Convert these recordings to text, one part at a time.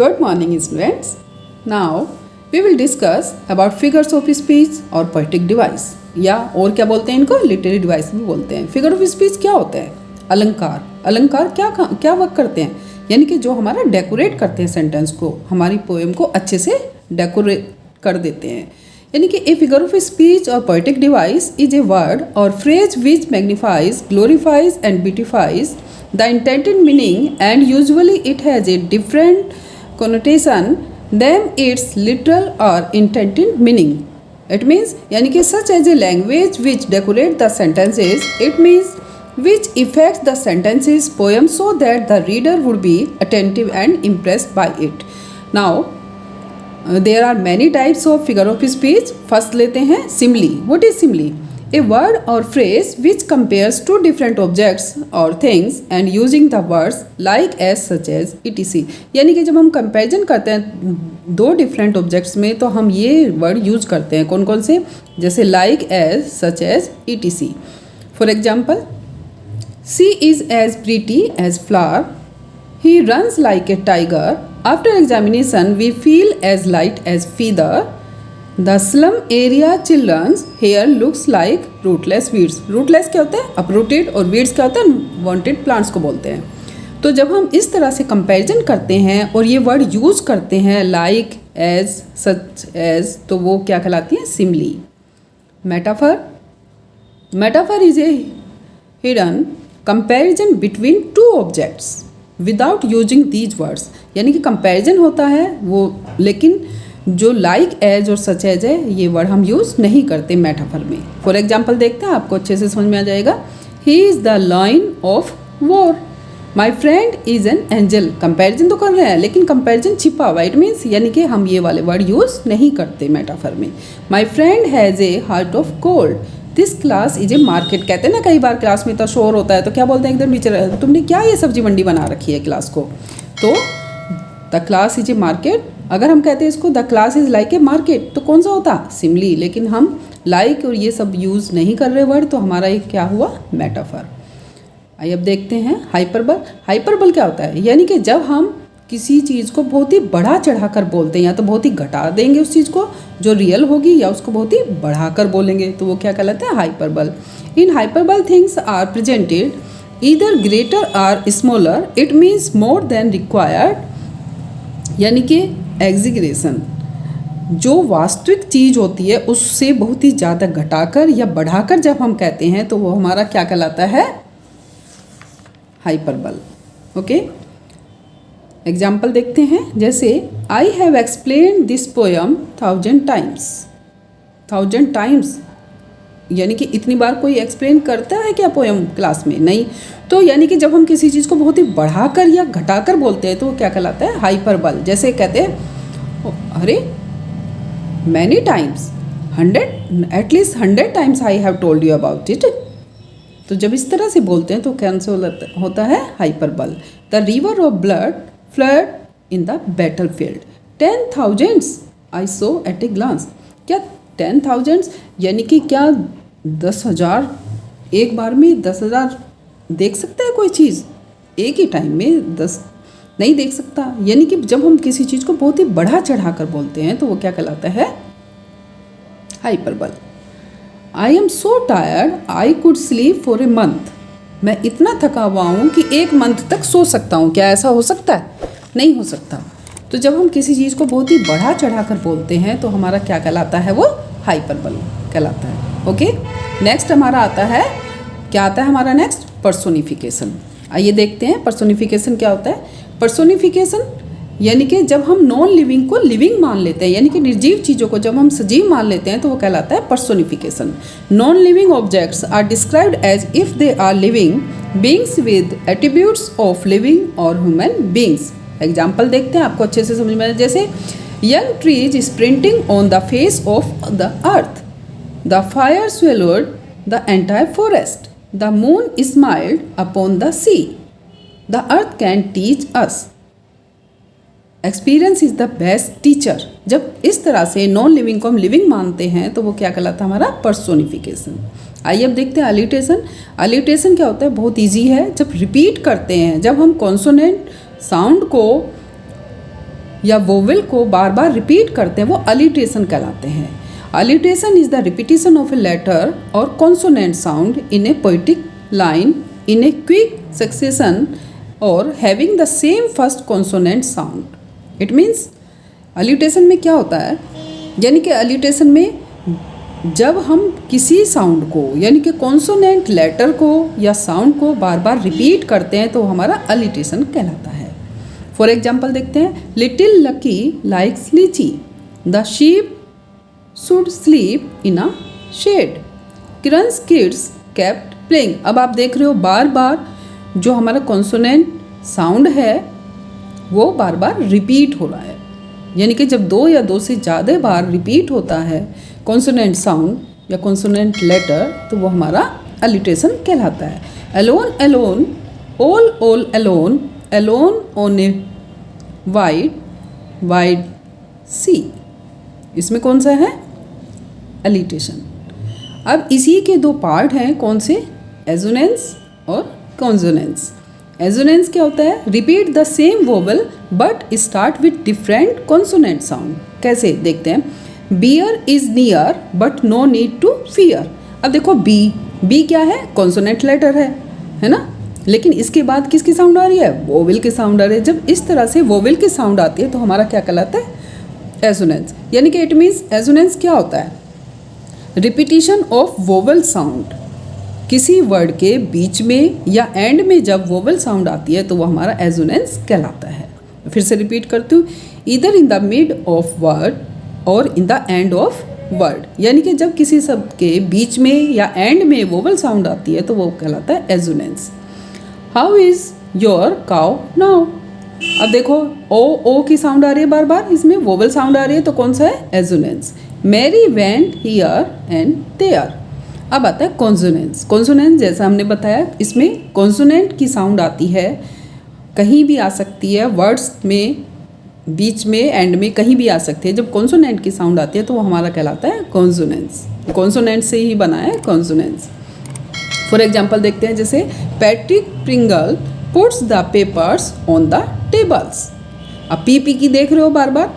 Good morning students. Now we will discuss about figures of speech और poetic device या और क्या बोलते हैं इनको literary device भी बोलते हैं। Figure of speech क्या होता है? अलंकार। अलंकार क्या वर्क करते हैं, यानी कि जो हमारा डेकोरेट करते हैं सेंटेंस को, हमारी पोएम को अच्छे से डेकोरेट कर देते हैं। यानी कि ए फिगर ऑफ स्पीच और poetic device is a word और phrase which magnifies, glorifies and beautifies the intended meaning, and usually it has a different connotation than its literal or intended meaning. It means यानी कि such as a language which decorate the sentences, it means which affects the sentences poem so that the reader would be attentive and impressed by it. Now there are many types of figure of speech. First लेते हैं simile. What is simile? A word or phrase which compares two different objects or things and using the words like as, such as, etc. यानी कि जब हम comparison करते हैं दो different objects में तो हम ये वर्ड यूज करते हैं। कौन कौन से? जैसे like as, such as, etc. For example, she is as pretty as flower, he runs like a tiger, after examination we feel as light as feather, The slum area children's hair looks like rootless weeds. Rootless क्या होता है? uprooted, और weeds क्या होता है? wanted plants को बोलते हैं। तो जब हम इस तरह से कंपैरिजन करते हैं और ये वर्ड यूज़ करते हैं like, as, such as, तो वो क्या कहलाती है? simile. Metaphor. Metaphor is a hidden comparison between two objects without using these words. यानी कि कंपैरिजन होता है वो, लेकिन जो लाइक एज और सच एज है ये वर्ड हम यूज़ नहीं करते मेटाफर में। फॉर एग्जाम्पल देखते हैं, आपको अच्छे से समझ में आ जाएगा। He is the line of war, my friend is an angel. Comparison तो कर रहे हैं लेकिन कंपैरिजन छिपा हुआ, इट मीन्स यानी कि हम ये वाले वर्ड यूज़ नहीं करते मेटाफर में। My friend has a heart of gold, this class is a market. कहते हैं ना कई बार क्लास में तो शोर होता है तो क्या बोलते हैं एकदम टीचर, तुमने क्या ये सब्जी मंडी बना रखी है क्लास को। तो the class is a market, अगर हम कहते हैं इसको the class is like a market तो कौन सा होता? सिमली। लेकिन हम लाइक और ये सब यूज़ नहीं कर रहे वर्ड, तो हमारा ये क्या हुआ? मेटाफर। आइए अब देखते हैं हाइपरबल। हाइपरबल क्या होता है? यानी कि जब हम किसी चीज़ को बहुत ही बढ़ा चढ़ा कर बोलते हैं, या तो बहुत ही घटा देंगे उस चीज़ को जो रियल होगी, या उसको बहुत ही बढ़ा कर बोलेंगे, तो वो क्या कहलाता है? Hyperbole. In hyperbole things are presented either greater or smaller, it means more than required. यानी कि एग्जीग्रेशन, जो वास्तविक चीज़ होती है उससे बहुत ही ज़्यादा घटाकर या बढ़ाकर जब हम कहते हैं तो वो हमारा क्या कहलाता है? हाइपरबल। ओके, एग्जाम्पल देखते हैं। जैसे I have explain this poem 1000 times. 1000 times यानी कि इतनी बार कोई एक्सप्लेन करता है क्या पोएम क्लास में? नहीं। तो यानी कि जब हम किसी चीज़ को बहुत ही बढ़ाकर या घटाकर बोलते हैं तो वो क्या कहलाता है? हाइपरबल। जैसे कहते हैं अरे many times, 100, at least 100 times I have told you about it. तो जब इस तरह से बोलते हैं तो कैंसिल होता है hyperbole. The river of blood flood in the battlefield, 10,000 I saw at a glance. क्या 10,000 यानी कि क्या 10,000 एक बार में 10,000 देख सकता है कोई चीज़? एक ही टाइम में 10 नहीं देख सकता। यानी कि जब हम किसी चीज़ को बहुत ही बढ़ा चढ़ा कर बोलते हैं तो वो क्या कहलाता है? Hyperbole. I am so tired I could sleep for a month, मैं इतना थका हुआ हूँ कि 1 मंथ तक सो सकता हूँ। क्या ऐसा हो सकता है? नहीं हो सकता। तो जब हम किसी चीज़ को बहुत ही बढ़ा चढ़ा कर बोलते हैं तो हमारा क्या कहलाता है? वो हाइपरबल कहलाता है। ओके, नेक्स्ट हमारा आता है, क्या आता है हमारा नेक्स्ट? पर्सोनिफिकेशन। आइए देखते हैं पर्सोनिफिकेशन क्या होता है। पर्सोनिफिकेशन यानी कि जब हम नॉन लिविंग को लिविंग मान लेते हैं, यानी कि निर्जीव चीज़ों को जब हम सजीव मान लेते हैं तो वो कहलाता है personification. Non living objects are described as if they are living beings with attributes of living और ह्यूमन बीइंग्स। एग्जाम्पल देखते हैं, आपको अच्छे से समझ में आए। जैसे young trees sprinting on the face of the earth, the fire swallowed the entire forest, the moon smiled upon the sea, the earth can teach us, experience is the best teacher. जब इस तरह से non living को हम living मानते हैं तो वो क्या कहलाता है? हमारा पर्सोनिफिकेशन। आइए अब देखते हैं अलिटेशन। अलिटेशन क्या होता है? बहुत इजी है। जब रिपीट करते हैं, जब हम कॉन्सोनेंट साउंड को या वोवेल को बार बार रिपीट करते हैं वो अलिट्रेशन कहलाते हैं। Alliteration is the repetition of a letter और consonant sound in a poetic line in a quick succession और having the same first consonant sound. It means alliteration में क्या होता है, यानी कि अलिट्रेशन में जब हम किसी साउंड को यानी कि कॉन्सोनेंट लेटर को या साउंड को बार बार रिपीट करते हैं तो हमारा अलिट्रेशन कहलाता है। फॉर एग्जाम्पल देखते हैं, little lucky likes lychee, the sheep should sleep in a shed, Kieran's kids kept playing. अब आप देख रहे हो बार बार जो हमारा कॉन्सोनेंट साउंड है वो बार बार रिपीट हो रहा है, यानी कि जब दो या दो से ज़्यादा बार रिपीट होता है कॉन्सोनेंट साउंड या कॉन्सोनेंट लेटर तो वो हमारा अलिट्रेशन कहलाता है। Alone alone, all alone, alone on a wide wide sea, इसमें कौन सा है अलिट्रेशन। अब इसी के दो पार्ट हैं, कौन से, एजोनेंस और कॉन्सोनेंस। एजोनेंस क्या होता है, repeat the same vowel but start with different consonant sound. कैसे देखते हैं, bear is near but no need to fear. अब देखो बी क्या है, कॉन्सोनेंट लेटर है ना, लेकिन इसके बाद किसकी साउंड आ रही है, वोवेल की साउंड आ रही है। जब इस तरह से वोवेल की साउंड आती है तो हमारा क्या कहलाता है, एजोनेंस। यानी कि इट मीन्स एजोनेंस क्या होता है, रिपीटिशन ऑफ वोवेल साउंड। किसी वर्ड के बीच में या एंड में जब वोवेल साउंड आती है तो वो हमारा एजोनेंस कहलाता है। फिर से रिपीट करती हूँ, either in the mid of word और in the end of word, यानी कि जब किसी शब्द के बीच में या एंड में वोवेल साउंड आती है तो वो कहलाता है assonance. How is your cow now. अब देखो ओ की साउंड आ रही है बार बार, इसमें वोवेल साउंड आ रही है तो कौन सा है, assonance. Mary went here and there. अब आता है कॉन्सोनेंस। कॉन्सोनेंस जैसा हमने बताया, इसमें कॉन्सोनेंट की साउंड आती है, कहीं भी आ सकती है, वर्ड्स में बीच में एंड में कहीं भी आ सकती है। जब कॉन्सोनेंट की साउंड आती है तो वो हमारा कहलाता है कॉन्सोनेंस। कॉन्सोनेंट से ही बना है कॉन्सोनेंस। फॉर एग्जाम्पल देखते हैं, जैसे Patrick Pringle puts the papers on the tables. अब पी की देख रहे हो बार बार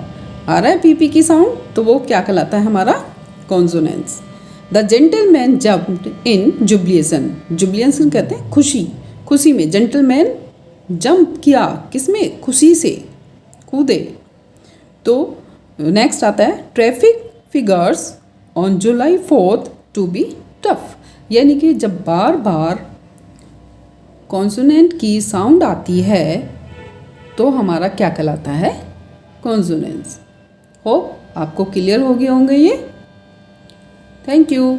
आ रहा है पी की साउंड, तो वो क्या कहलाता है हमारा consonance. The gentleman jumped in jubilation. Jubilation कहते हैं खुशी, खुशी में जेंटलमैन जंप किया, किसमें, खुशी से कूदे। तो नेक्स्ट आता है traffic figures on July 4th to be tough, यानी कि जब बार बार कॉन्सोनेंट की साउंड आती है तो हमारा क्या कहलाता है, कॉन्सोनेंस। होप आपको क्लियर हो गए होंगे ये। Thank you.